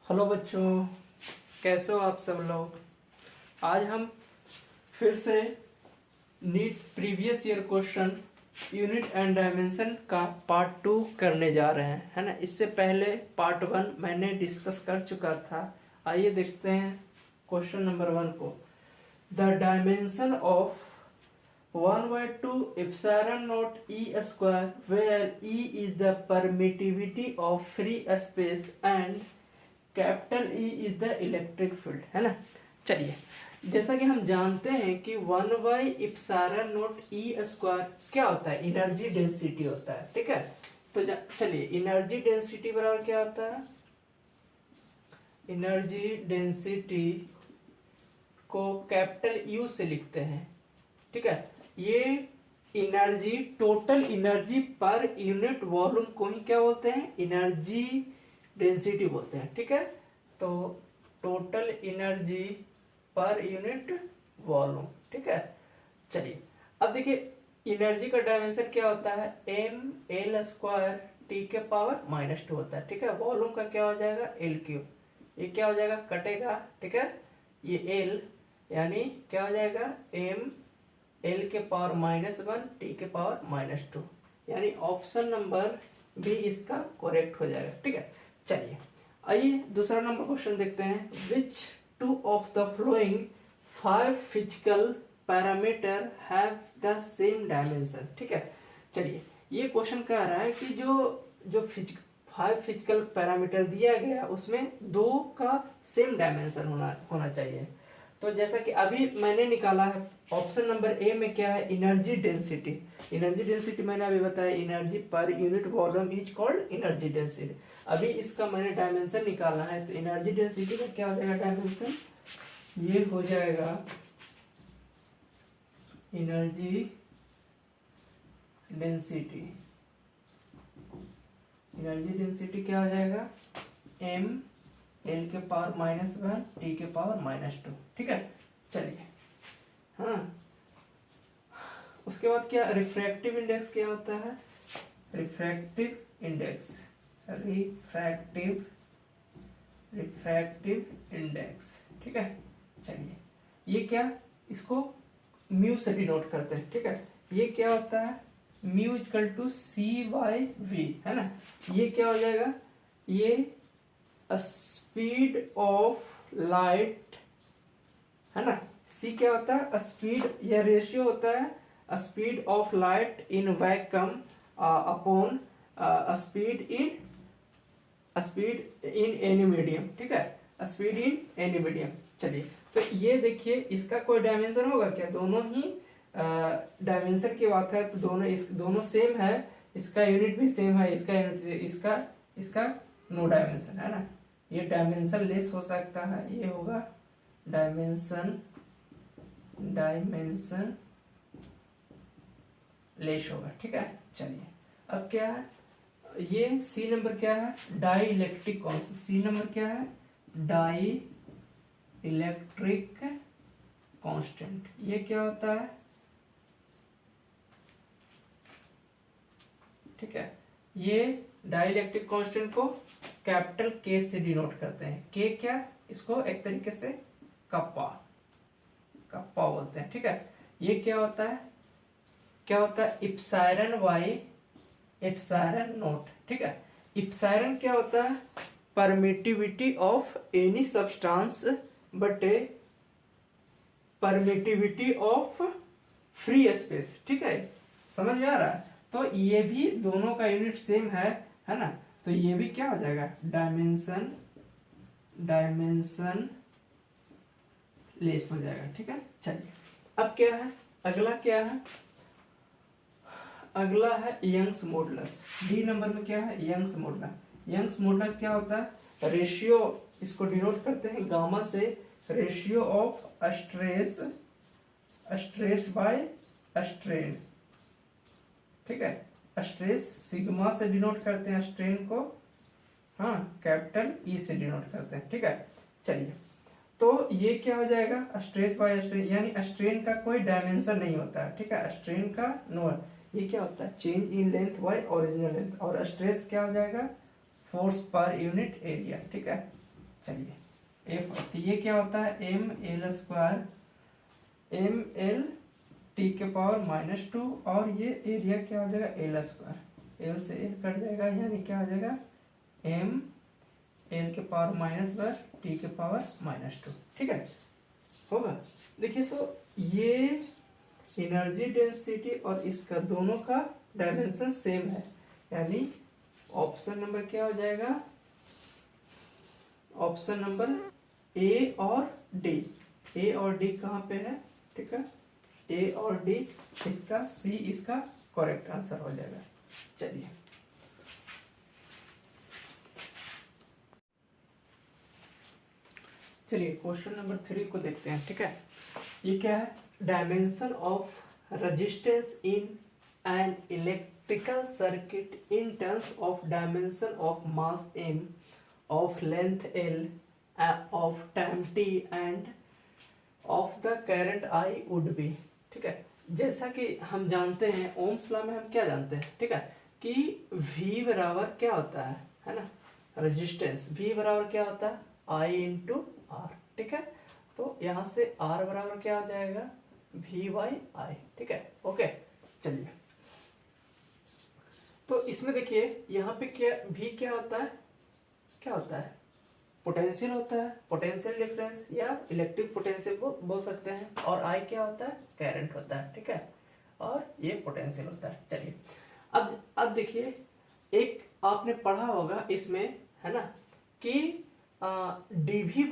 Hello बच्चों, कैसे हो आप सब लोग। आज हम फिर से NEET previous year question unit and dimension का पार्ट 2 करने जा रहे हैं, है ना। इससे पहले पार्ट 1 मैंने डिस्कस कर चुका था। आइए देखते हैं क्वेश्चन नंबर 1 को। The dimension of 1/2 epsilon naught E square where E is the permittivity of free space and capital E is the electric field, है ना। चलिए, जैसा कि हम जानते हैं कि 1/εनॉट ई स्क्वायर क्या होता है, एनर्जी डेंसिटी होता है, ठीक है। तो चलिए, एनर्जी डेंसिटी बराबर क्या होता है, एनर्जी डेंसिटी को कैपिटल यू से लिखते हैं, ठीक है। ये energy, total energy per unit volume को ही क्या बोलते हैं, एनर्जी डेंसिटी बोलते हैं, ठीक है। तो total energy per unit volume, ठीक है। चलिए, अब देखिए एनर्जी का डायमेंशन क्या होता है, एम एल स्क्वायर टी के पावर -2 होता है, ठीक है। वॉल्यूम का क्या हो जाएगा, एल क्यूब, ये क्या हो जाएगा, कटेगा, ठीक है। ये एल यानी क्या हो जाएगा, एम एल के पावर -1 टी के पावर -2, यानी ऑप्शन नंबर बी इसका करेक्ट हो जाएगा, ठीक है। चलिए, आइए दूसरा नंबर क्वेश्चन देखते हैं। Which two of the following 5 physical parameter have the same dimension, ठीक है। चलिए, ये क्वेश्चन कह रहा है कि जो 5 फिजिकल पैरामीटर दिया गया उसमें 2 का सेम डायमेंशन होना चाहिए। तो जैसा कि अभी मैंने निकाला है, ऑप्शन नंबर ए में क्या है, एनर्जी डेंसिटी। एनर्जी डेंसिटी मैंने अभी बताया, energy per unit volume is called energy density. अभी इसका मैंने डायमेंशन निकाला है, तो एनर्जी डेंसिटी का क्या हो जाएगा डायमेंशन, ये हो जाएगा एनर्जी डेंसिटी। एनर्जी डेंसिटी क्या हो जाएगा, एम एल के पावर -1 टी के पावर -2, ठीक है। चलिए, हाँ, उसके बाद क्या, रिफ्रैक्टिव इंडेक्स क्या होता है, रिफ्रैक्टिव इंडेक्स, रिफ्रैक्टिव इंडेक्स, ठीक है। चलिए, ये क्या, इसको म्यू से डिनोट करते हैं, ठीक है। ये क्या होता है, म्यू इक्वल टू C/V, है ना। ये क्या हो जाएगा, ये स्पीड ऑफ लाइट, है ना। सी क्या होता है, स्पीड, यह रेशियो होता है speed of light in vacuum upon speed in any medium, ठीक है, स्पीड इन एनी मीडियम। चलिए, तो ये देखिए, इसका कोई डायमेंशन होगा क्या, दोनों ही डायमेंशन की बात है, तो दोनों सेम है, इसका यूनिट भी सेम है, इसका यूनिट, इसका नो डायमेंशन, है ना। ये डायमेंशन लेस हो सकता है, ये होगा डायमेंशन लेस होगा, ठीक है। चलिए, अब क्या है, ये सी नंबर क्या है, dielectric constant. C number क्या है, डाई इलेक्ट्रिक कांस्टेंट। ये क्या होता है, ठीक है। ये डाई इलेक्ट्रिक कांस्टेंट को कैपिटल के से डिनोट करते हैं। के क्या, इसको एक तरीके से कप्पा बोलते हैं, ठीक है। ये क्या होता है, इप्साइरन बाई एप्साइरन नोट, ठीक है। इप्साइरन क्या होता है, परमिटिविटी ऑफ एनी सब्सटेंस बटे परमिटिविटी ऑफ फ्री स्पेस, ठीक है। समझ में आ रहा है, तो ये भी दोनों का यूनिट सेम है ना। तो ये भी क्या हो जाएगा, डायमेंशन लेस हो जाएगा, ठीक है। चलिए, अब क्या है, अगला क्या है, अगला है यंग्स मॉडुलस। डी नंबर में क्या है, यंग्स मॉडुलस। यंग्स मॉडुलस क्या होता है, रेशियो, इसको डिनोट करते हैं गामा से, ratio of stress by strain, ठीक है। स्ट्रेस सिग्मा से डिनोट करते हैं स्ट्रेन को, हाँ, कैपिटल ई से डिनोट करते हैं, ठीक है। चलिए, तो ये क्या हो जाएगा, स्ट्रेस बाय स्ट्रेन, यानी स्ट्रेन का कोई डायमेंशन नहीं होता है, ठीक है। स्ट्रेन का नो, ये क्या होता है, change in length bye original length, और स्ट्रेस क्या हो जाएगा, फोर्स पर यूनिट एरिया, ठीक है। चलिए एफ, तो ये क्या होता है M L square M L T के पावर -2 और ये एरिया क्या हो जाएगा एल स्क्वायर, एल से एल कट जाएगा यानी क्या हो जाएगा एम एल के पावर -1 टी के पावर -2। ठीक है, होगा। देखिए तो ये एनर्जी डेंसिटी और इसका दोनों का डायमेंशन सेम है, यानी ऑप्शन नंबर क्या हो जाएगा, ऑप्शन नंबर ए और डी। ए और डी कहाँ पे है, ठीक है, ए और डी, इसका सी इसका करेक्ट आंसर हो जाएगा। चलिए चलिए क्वेश्चन नंबर 3 को देखते हैं। ठीक है, ये क्या है, dimension of resistance in an electrical circuit in terms of dimension of mass m, of length l, of time t end of the current I would be. ठीक है, जैसा कि हम जानते हैं ओम्स लॉ में हम क्या जानते हैं, ठीक है, कि V बराबर क्या होता है ना, रेजिस्टेंस V बराबर क्या होता है I इंटू आर। ठीक है, तो यहाँ से R बराबर क्या हो जाएगा V बाई आई। ठीक है, ओके। चलिए तो इसमें देखिए यहाँ पे क्या V क्या होता है, क्या होता है पोटेंशियल होता है, पोटेंशियल डिफरेंस या इलेक्ट्रिक पोटेंशियल बोल सकते हैं, और I क्या होता है करंट होता है। ठीक है, और ये पोटेंशियल होता है। चलिए अब देखिए एक आपने पढ़ा होगा इसमें, है ना, कि dv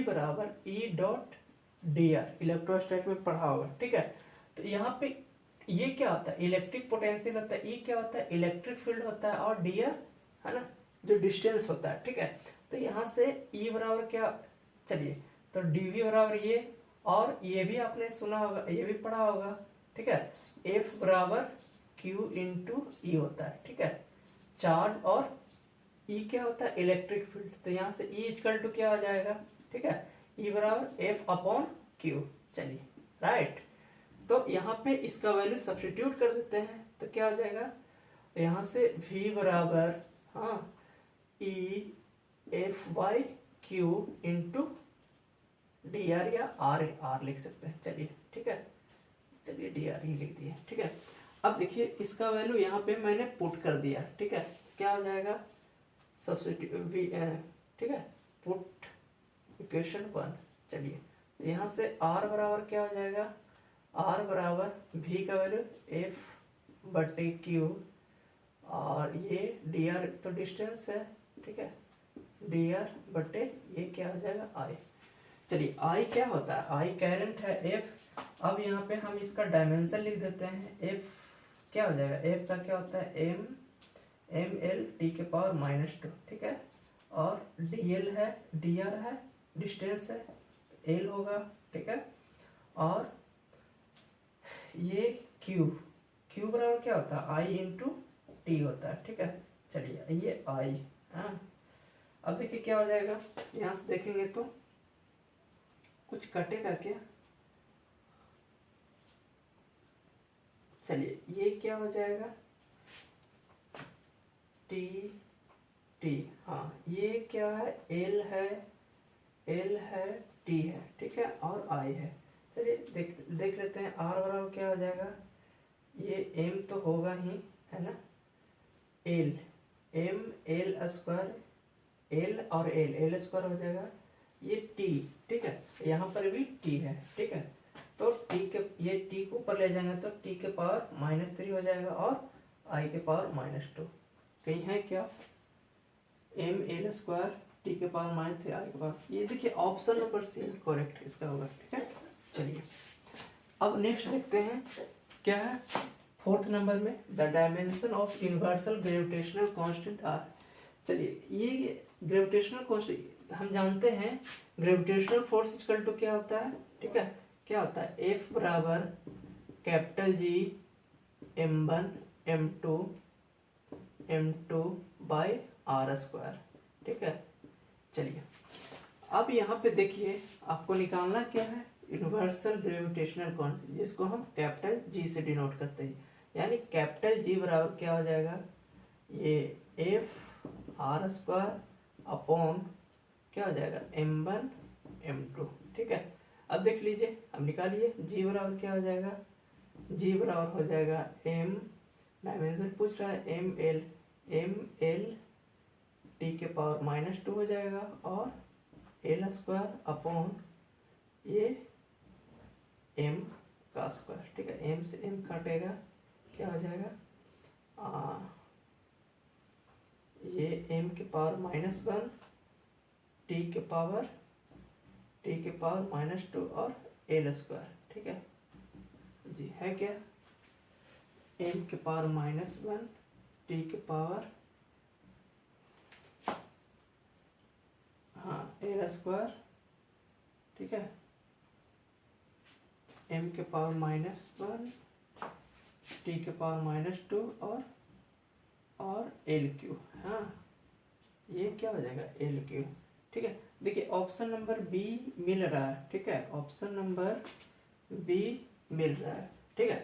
बराबर E dot D R, electrostatic में पढ़ा होगा। ठीक है, तो यहाँ पे ये क्या होता है इलेक्ट्रिक पोटेंशियल होता है, ई क्या होता है इलेक्ट्रिक फील्ड होता है, और डी आर है ना जो डिस्टेंस होता है। ठीक है, तो यहाँ से ई बराबर क्या, चलिए तो dv बराबर ये, और ये भी आपने सुना होगा, ये भी पढ़ा होगा। ठीक है, F बराबर Q इंटू ई होता है। ठीक है, चार्ज, और E क्या होता है इलेक्ट्रिक फील्ड, तो यहाँ से E इक्वल टू क्या हो जाएगा, ठीक है, E बराबर F अपॉन Q। चलिए राइट, तो यहाँ पे इसका वैल्यू सब्स्टिट्यूट कर देते हैं तो क्या हो जाएगा, यहाँ से V बराबर E F by Q into D R, या आर लिख सकते हैं। चलिए ठीक है, चलिए डी आर ही लिख दिए। ठीक है, अब देखिए इसका वैल्यू यहाँ पे मैंने पुट कर दिया। ठीक है, क्या हो जाएगा सब्स्टिट्यूट, ठीक है, पुट इक्वेशन 1। चलिए तो यहाँ से R बराबर क्या हो जाएगा, R बराबर V का वैल्यू F बटे Q, और ये डी आर तो डिस्टेंस है। ठीक है, डी आर बटे ये क्या हो जाएगा I। चलिए I क्या होता है, I करंट है, F अब यहाँ पे हम इसका डायमेंशन लिख देते हैं। F क्या हो जाएगा, F का क्या होता है एम एल टी के पावर -2। ठीक है, और डी एल है, डी आर है, डिस्टेंस है, एल होगा। ठीक है, और ये क्यू बराबर क्या होता है आई इंटू टी होता है। ठीक है, चलिए ये आई, अब देखिए क्या हो जाएगा, यहाँ से देखेंगे तो कुछ कटेगा क्या, चलिए ये क्या हो जाएगा टी टी, हाँ ये क्या है एल है टी है। ठीक है, और आई है। चलिए देख लेते हैं आर बराबर क्या हो जाएगा, ये एम तो होगा ही, है ना, L M L square, L और एल स्क्वायर हो जाएगा, ये टी। ठीक है, यहाँ पर भी टी है। ठीक है, तो टी के ये टी को ऊपर ले जाएंगे तो टी के पावर -3 हो जाएगा, और आई के पावर -2 कहीं है क्या, एम एल स्क्वायर टी के पावर -3 आई के पावर, ये देखिए ऑप्शन नंबर सी करेक्ट इसका होगा। ठीक है, चलिए अब नेक्स्ट देखते हैं क्या है 4th नंबर में, the dimension of universal gravitational constant are. चलिए ये ग्रेविटेशनल कांस्टेंट हम जानते हैं, ग्रेविटेशनल फोर्स इक्वल टू क्या होता है, ठीक है, क्या होता है F बराबर capital G m1 m2 by R square. ठीक है, चलिए अब यहाँ पे देखिए आपको निकालना क्या है, यूनिवर्सल ग्रेविटेशनल कांस्टेंट, जिसको हम कैपिटल G से डिनोट करते हैं, यानी कैपिटल G बराबर क्या हो जाएगा, ये F आर स्क्वायर अपॉन क्या हो जाएगा m1 m2। ठीक है, अब देख लीजिए, अब निकालिए g बराबर क्या हो जाएगा, g बराबर हो जाएगा m, डायमेंशन पूछ रहा है ml t के पावर -2 हो जाएगा और l स्क्वायर अपॉन ये m का स्क्वायर। ठीक है, m से m काटेगा, क्या हो जाएगा ये m के पावर -1 t के पावर -2 और l स्क्वायर। ठीक है जी, है क्या, m के पावर -1 t के पावर l स्क्वायर। ठीक है, m के पावर -1 t के पावर -2 और एल क्यू। हाँ, ये क्या हो जाएगा एल क्यू। ठीक है, देखिए ऑप्शन नंबर बी मिल रहा है। ठीक है, ऑप्शन नंबर बी मिल रहा है। ठीक है,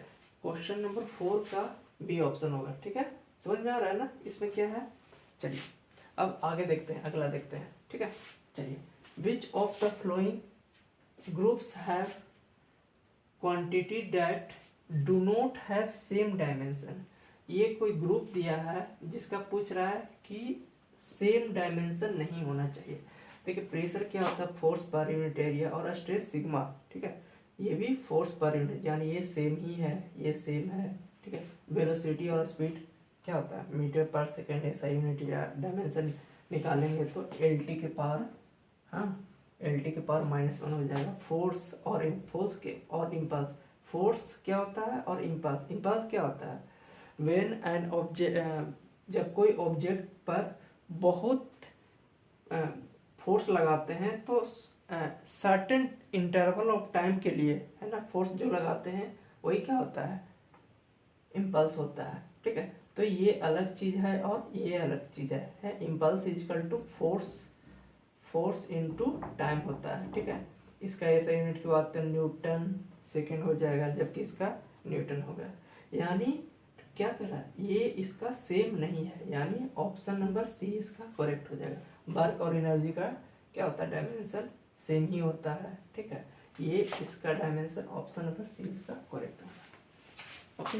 क्वेश्चन नंबर 4 का बी ऑप्शन होगा। ठीक है, समझ में आ रहा है ना इसमें क्या है। चलिए अब आगे देखते हैं, अगला देखते हैं। ठीक है, चलिए, which of the flowing groups have quantity that do not have same dimension. ये कोई ग्रुप दिया है जिसका पूछ रहा है कि सेम डायमेंशन नहीं होना चाहिए। देखिए प्रेशर क्या होता है, फोर्स पर यूनिट एरिया, और स्ट्रेस सिग्मा। ठीक है, ये भी फोर्स पर यूनिट, यानी ये सेम ही है, ये सेम है। ठीक है, वेलोसिटी और स्पीड क्या होता है, मीटर पर सेकेंड ऐसा यूनिट या डायमेंशन निकालेंगे तो LT के पावर LT के पावर -1 हो जाएगा। फोर्स और इम्पल्स, फोर्स क्या होता है और इम्पल्स क्या होता है, व्हेन एन ऑब्जेक्ट, जब कोई ऑब्जेक्ट पर बहुत फोर्स लगाते हैं तो सर्टेन इंटरवल ऑफ टाइम के लिए, है ना, फोर्स जो लगाते हैं वही क्या होता है, इम्पल्स होता है। ठीक है, तो ये अलग चीज है और ये अलग चीज है। Impulse is equal to force into time होता है। ठीक है, इसका ऐसा यूनिट की बात करें न्यूटन सेकेंड हो जाएगा, जबकि इसका न्यूटन होगा। यानी क्या करा, ये इसका सेम नहीं है, यानी ऑप्शन नंबर सी इसका करेक्ट हो जाएगा। वर्क और एनर्जी का क्या होता है, डायमेंशन सेम ही होता है। ठीक है, ये इसका डायमेंशन ऑप्शन नंबर सी इसका करेक्ट होगा। ओके।